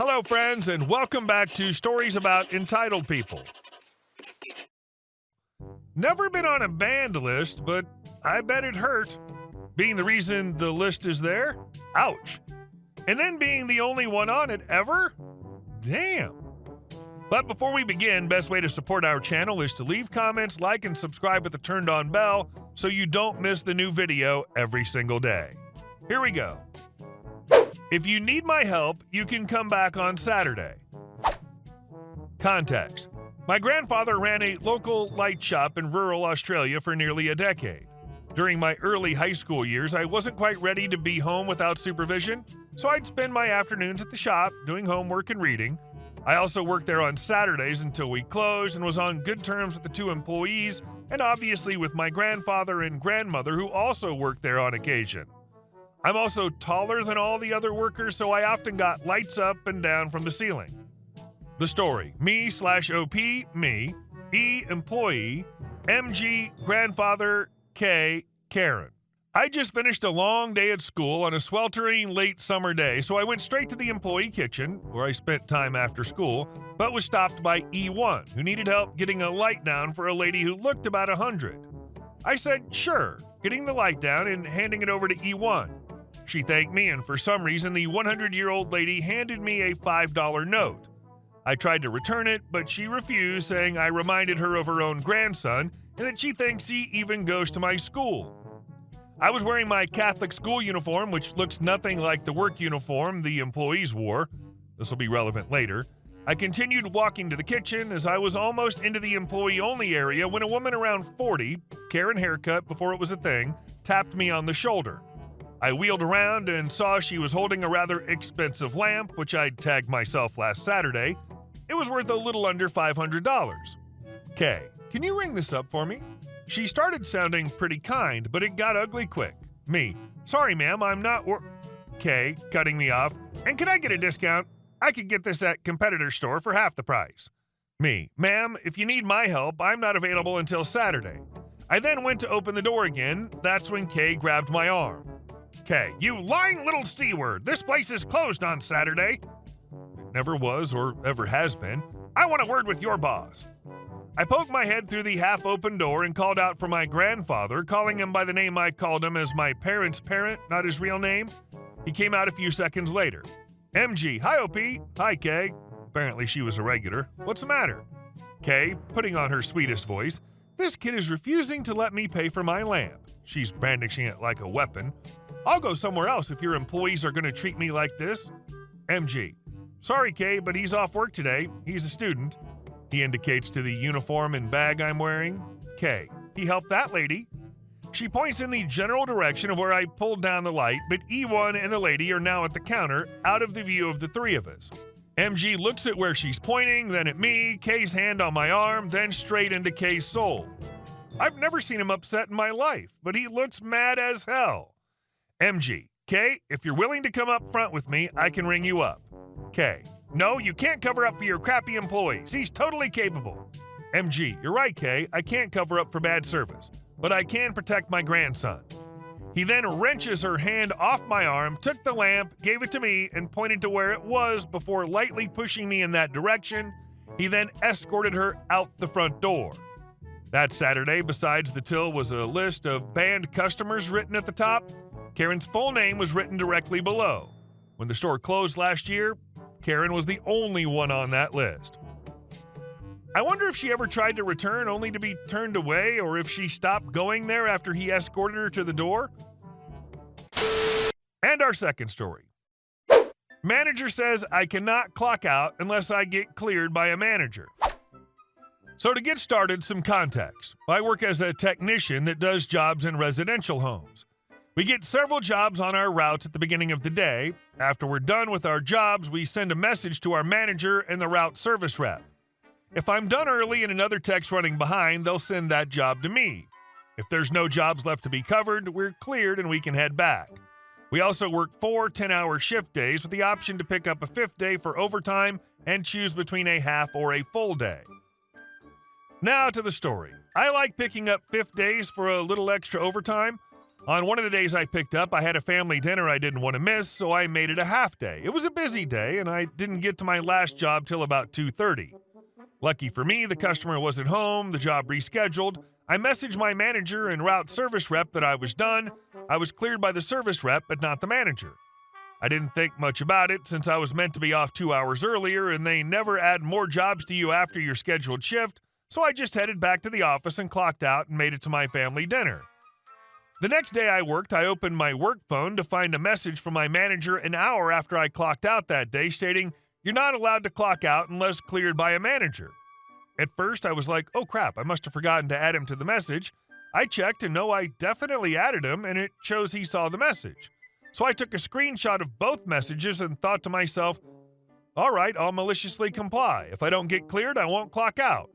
Hello, friends, and welcome back to Stories About Entitled People. Never been on a banned list, but I bet it hurt. Being the reason the list is there? Ouch. And then being the only one on it ever? Damn. But before we begin, best way to support our channel is to leave comments, like, and subscribe with the turned-on bell so you don't miss the new video every single day. Here we go. If you need my help, you can come back on Saturday. Context. My grandfather ran a local light shop in rural Australia for nearly a decade. During my early high school years, I wasn't quite ready to be home without supervision, so I'd spend my afternoons at the shop doing homework and reading. I also worked there on Saturdays until we closed and was on good terms with the two employees and obviously with my grandfather and grandmother who also worked there on occasion. I'm also taller than all the other workers, so I often got lights up and down from the ceiling. The story: me/OP, me, E, employee, MG, grandfather, K, Karen. I just finished a long day at school on a sweltering late summer day, so I went straight to the employee kitchen, where I spent time after school, but was stopped by E1, who needed help getting a light down for a lady who looked about 100. I said, sure, getting the light down and handing it over to E1. She thanked me, and for some reason, the 100-year-old lady handed me a $5 note. I tried to return it, but she refused, saying I reminded her of her own grandson and that she thinks he even goes to my school. I was wearing my Catholic school uniform, which looks nothing like the work uniform the employees wore. This will be relevant later. I continued walking to the kitchen as I was almost into the employee-only area when a woman around 40, Karen haircut before it was a thing, tapped me on the shoulder. I wheeled around and saw she was holding a rather expensive lamp, which I'd tagged myself last Saturday. It was worth a little under $500. Kay, can you ring this up for me? She started sounding pretty kind, but it got ugly quick. Me, sorry ma'am, I'm not Kay, cutting me off. And can I get a discount? I could get this at competitor store for half the price. Me, ma'am, if you need my help, I'm not available until Saturday. I then went to open the door again. That's when Kay grabbed my arm. Kay, you lying little C-word. This place is closed on Saturday. It never was or ever has been. I want a word with your boss. I poked my head through the half-open door and called out for my grandfather, calling him by the name I called him as my parents' parent, not his real name. He came out a few seconds later. MG, hi OP, hi Kay. Apparently she was a regular. What's the matter? Kay, putting on her sweetest voice, this kid is refusing to let me pay for my lamp. She's brandishing it like a weapon. I'll go somewhere else if your employees are going to treat me like this. MG, sorry Kay, but he's off work today. He's a student. He indicates to the uniform and bag I'm wearing. Kay, he helped that lady. She points in the general direction of where I pulled down the light, but E1 and the lady are now at the counter, out of the view of the three of us. MG looks at where she's pointing, then at me, Kay's hand on my arm, then straight into Kay's soul. I've never seen him upset in my life, but he looks mad as hell. MG, Kay, if you're willing to come up front with me, I can ring you up. Kay, no, you can't cover up for your crappy employees. He's totally capable. MG, you're right, Kay, I can't cover up for bad service, but I can protect my grandson. He then wrenches her hand off my arm, took the lamp, gave it to me, and pointed to where it was before lightly pushing me in that direction. He then escorted her out the front door. That Saturday, besides the till was a list of banned customers written at the top. Karen's full name was written directly below. When the store closed last year, Karen was the only one on that list. I wonder if she ever tried to return only to be turned away, or if she stopped going there after he escorted her to the door. And our second story. Manager says I cannot clock out unless I get cleared by a manager. So to get started, some context. I work as a technician that does jobs in residential homes. We get several jobs on our routes at the beginning of the day. After we're done with our jobs, we send a message to our manager and the route service rep. If I'm done early and another tech's running behind, they'll send that job to me. If there's no jobs left to be covered, we're cleared and we can head back. We also work 4 10-hour shift days with the option to pick up a 5th day for overtime and choose between a half or a full day. Now to the story. I like picking up 5th days for a little extra overtime. On one of the days I picked up, I had a family dinner I didn't want to miss, so I made it a half day. It was a busy day, and I didn't get to my last job till about 2:30. Lucky for me, the customer wasn't home, the job rescheduled. I messaged my manager and route service rep that I was done. I was cleared by the service rep, but not the manager. I didn't think much about it since I was meant to be off 2 hours earlier, and they never add more jobs to you after your scheduled shift, so I just headed back to the office and clocked out and made it to my family dinner. The next day I worked, I opened my work phone to find a message from my manager an hour after I clocked out that day stating, "You're not allowed to clock out unless cleared by a manager." At first, I was like, oh crap, I must have forgotten to add him to the message. I checked and no, I definitely added him, and it shows he saw the message. So I took a screenshot of both messages and thought to myself, all right, I'll maliciously comply. If I don't get cleared, I won't clock out.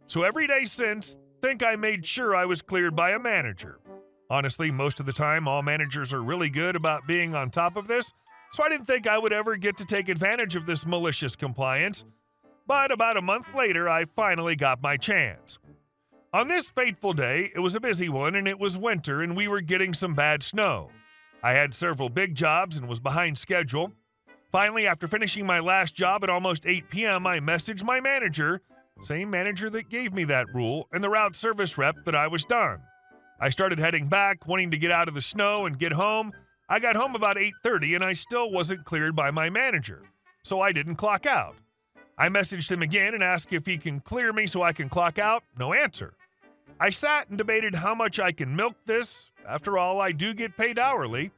So every day since, think I made sure I was cleared by a manager. Honestly, most of the time, all managers are really good about being on top of this, so I didn't think I would ever get to take advantage of this malicious compliance. But about a month later, I finally got my chance. On this fateful day, it was a busy one, and it was winter, and we were getting some bad snow. I had several big jobs and was behind schedule. Finally, after finishing my last job at almost 8 p.m., I messaged my manager, same manager that gave me that rule, and the route service rep that I was done. I started heading back, wanting to get out of the snow and get home. I got home about 8:30, and I still wasn't cleared by my manager, so I didn't clock out. I messaged him again and asked if he can clear me so I can clock out. No answer. I sat and debated how much I can milk this. After all, I do get paid hourly.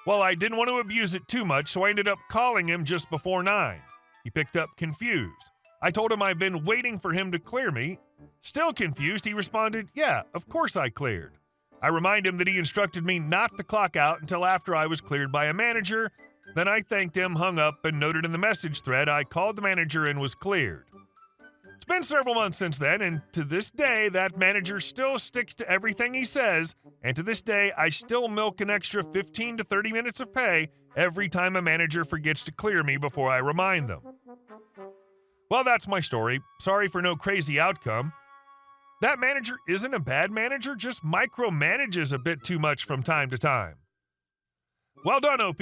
Well, I didn't want to abuse it too much, so I ended up calling him just before 9. He picked up confused. I told him I'd been waiting for him to clear me. Still confused, he responded, yeah, of course I cleared. I reminded him that he instructed me not to clock out until after I was cleared by a manager. Then I thanked him, hung up, and noted in the message thread I called the manager and was cleared. It's been several months since then, and to this day, that manager still sticks to everything he says, and to this day, I still milk an extra 15 to 30 minutes of pay every time a manager forgets to clear me before I remind them. Well, that's my story. Sorry for no crazy outcome. That manager isn't a bad manager, just micromanages a bit too much from time to time. Well done, OP.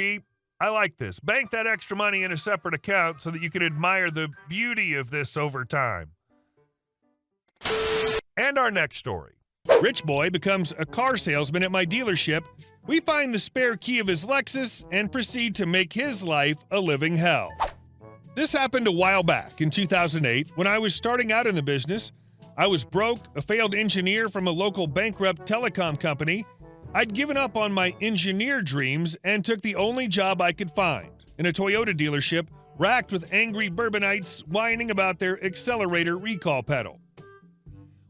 I like this. Bank that extra money in a separate account so that you can admire the beauty of this over time. And our next story. Rich boy becomes a car salesman at my dealership. We find the spare key of his Lexus and proceed to make his life a living hell. This happened a while back in 2008 when I was starting out in the business. I was broke, a failed engineer from a local bankrupt telecom company. I'd given up on my engineer dreams and took the only job I could find, in a Toyota dealership racked with angry Bourbonites whining about their accelerator recall pedal.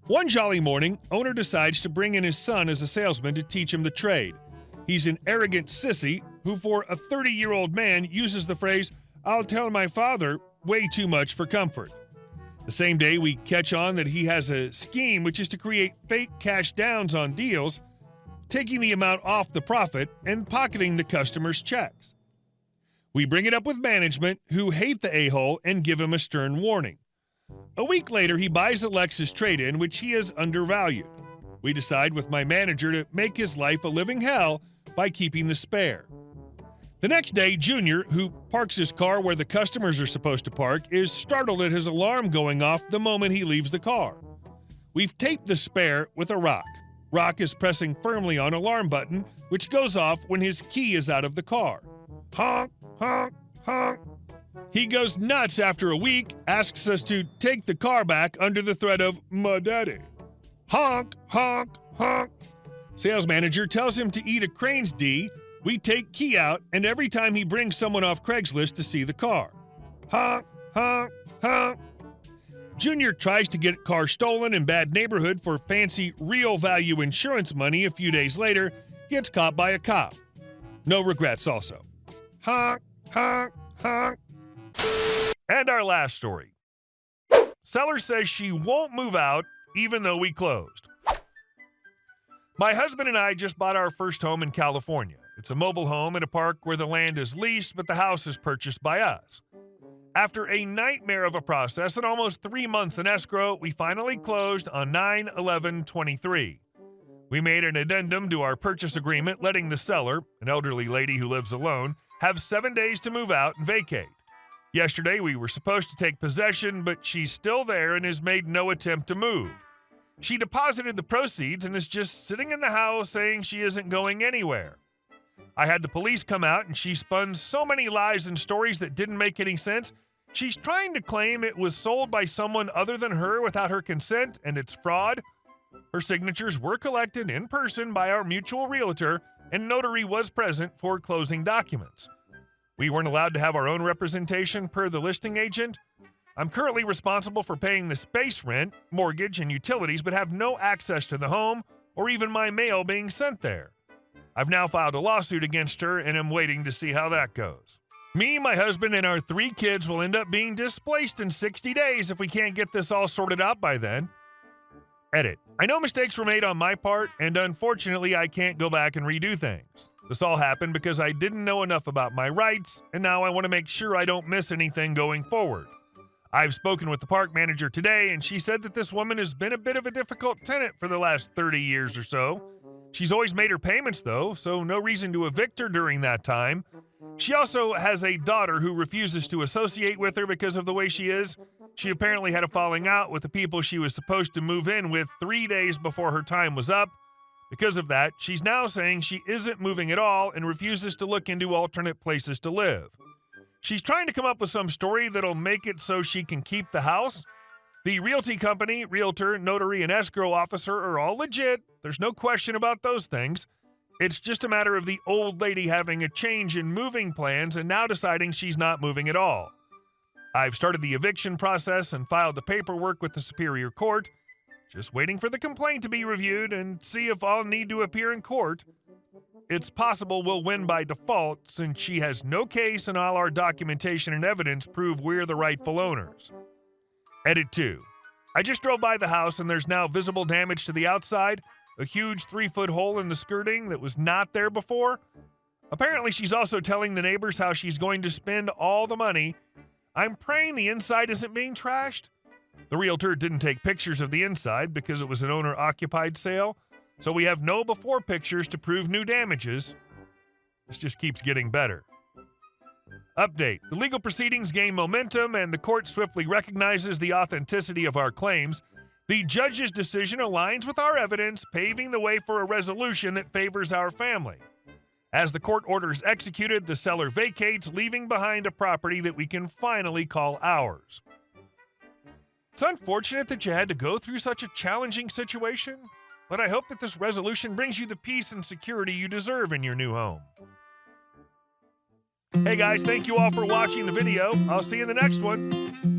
One jolly morning, owner decides to bring in his son as a salesman to teach him the trade. He's an arrogant sissy who, for a 30-year-old man, uses the phrase, "I'll tell my father," way too much for comfort. The same day, we catch on that he has a scheme which is to create fake cash downs on deals, taking the amount off the profit and pocketing the customer's checks. We bring it up with management, who hate the a-hole and give him a stern warning. A week later, he buys a Lexus trade-in, which he has undervalued. We decide with my manager to make his life a living hell by keeping the spare. The next day, Junior, who parks his car where the customers are supposed to park, is startled at his alarm going off the moment he leaves the car. We've taped the spare with a rock. Rock is pressing firmly on alarm button, which goes off when his key is out of the car. Honk, honk, honk. He goes nuts after a week, asks us to take the car back under the threat of "my daddy." Honk, honk, honk. Sales manager tells him to eat a Crane's D. We take key out, and every time he brings someone off Craigslist to see the car. Honk, honk, honk. Junior tries to get car stolen in bad neighborhood for fancy real value insurance money. A few days later, gets caught by a cop. No regrets also. Honk, honk, honk. And our last story. Seller says she won't move out even though we closed. My husband and I just bought our first home in California. It's a mobile home in a park where the land is leased, but the house is purchased by us. After a nightmare of a process and almost 3 months in escrow, we finally closed on 9/11/23. We made an addendum to our purchase agreement letting the seller, an elderly lady who lives alone, have 7 days to move out and vacate. Yesterday, we were supposed to take possession, but she's still there and has made no attempt to move. She deposited the proceeds and is just sitting in the house saying she isn't going anywhere. I had the police come out and she spun so many lies and stories that didn't make any sense. She's trying to claim it was sold by someone other than her without her consent, and it's fraud. Her signatures were collected in person by our mutual realtor, and notary was present for closing documents. We weren't allowed to have our own representation per the listing agent. I'm currently responsible for paying the space rent, mortgage, and utilities, but have no access to the home or even my mail being sent there. I've now filed a lawsuit against her and am waiting to see how that goes. Me, my husband, and our 3 kids will end up being displaced in 60 days if we can't get this all sorted out by then. Edit. I know mistakes were made on my part, and unfortunately I can't go back and redo things. This all happened because I didn't know enough about my rights, and now I want to make sure I don't miss anything going forward. I've spoken with the park manager today, and she said that this woman has been a bit of a difficult tenant for the last 30 years or so. She's always made her payments, though, so no reason to evict her during that time. She also has a daughter who refuses to associate with her because of the way she is. She apparently had a falling out with the people she was supposed to move in with 3 days before her time was up. Because of that, she's now saying she isn't moving at all and refuses to look into alternate places to live. She's trying to come up with some story that'll make it so she can keep the house. The realty company, realtor, notary, and escrow officer are all legit. There's no question about those things. It's just a matter of the old lady having a change in moving plans and now deciding she's not moving at all. I've started the eviction process and filed the paperwork with the Superior Court. Just waiting for the complaint to be reviewed and see if I'll need to appear in court. It's possible we'll win by default since she has no case and all our documentation and evidence prove we're the rightful owners. Edit 2. I just drove by the house and there's now visible damage to the outside, a huge 3-foot hole in the skirting that was not there before. Apparently she's also telling the neighbors how she's going to spend all the money. I'm praying the inside isn't being trashed. The realtor didn't take pictures of the inside because it was an owner-occupied sale, so we have no before pictures to prove new damages. This just keeps getting better. Update. The legal proceedings gain momentum and the court swiftly recognizes the authenticity of our claims. The judge's decision aligns with our evidence, paving the way for a resolution that favors our family. As the court order is executed, the seller vacates, leaving behind a property that we can finally call ours. It's unfortunate that you had to go through such a challenging situation, but I hope that this resolution brings you the peace and security you deserve in your new home. Hey guys, thank you all for watching the video. I'll see you in the next one.